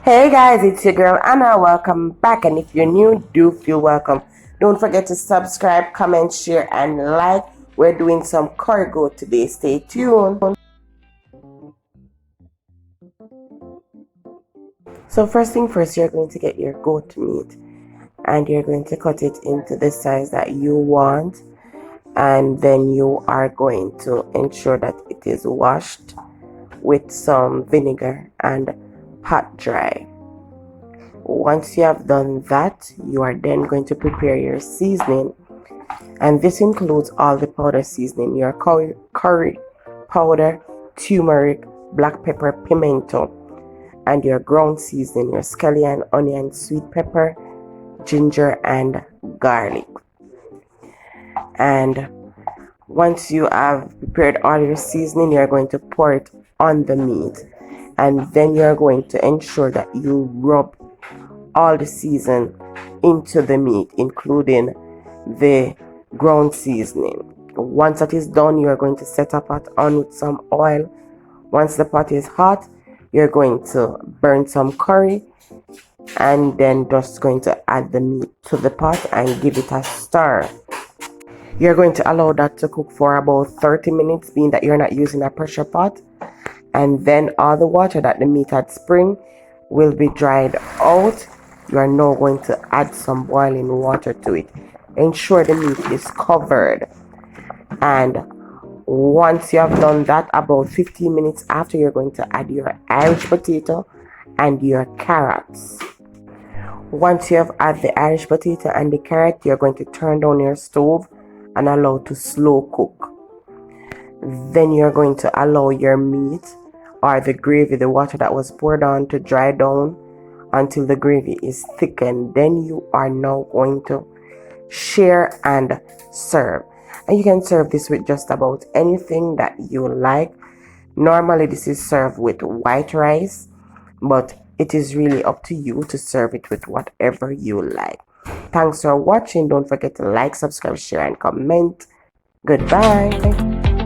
Hey guys, it's your girl Anna. Welcome back, and if you're new, do feel welcome. Don't forget to subscribe, comment, share, and like. We're doing some curry goat today. Stay tuned. So first thing first, you're going to get your goat meat and you're going to cut it into the size that you want, and then you are going to ensure that it is washed with some vinegar and hot dry. Once you have done that, you are then going to prepare your seasoning, and this includes all the powder seasoning: your curry powder, turmeric, black pepper, pimento, and your ground seasoning: your scallion, onion, sweet pepper, ginger, and garlic. And once you have prepared all your seasoning, you're going to pour it on the meat, and then you're going to ensure that you rub all the season into the meat, including the ground seasoning. Once that is done, you are going to set a pot on with some oil. Once the pot is hot, you're going to burn some curry, and then just going to add the meat to the pot and give it a stir. You're going to allow that to cook for about 30 minutes, being that you're not using a pressure pot, and then all the water that the meat had spring will be dried out. You are now going to add some boiling water to it. Ensure the meat is covered, and once you have done that, about 15 minutes after, you're going to add your Irish potato and your carrots. Once you have added the Irish potato and the carrot, you're going to turn down your stove and allow to slow cook. Then you're going to allow your meat or the gravy, the water that was poured on, to dry down until the gravy is thickened. Then you are now going to share and serve, and you can serve this with just about anything that you like. Normally this is served with white rice, but it is really up to you to serve it with whatever you like. Thanks for watching. Don't forget to like, subscribe, share, and comment. Goodbye.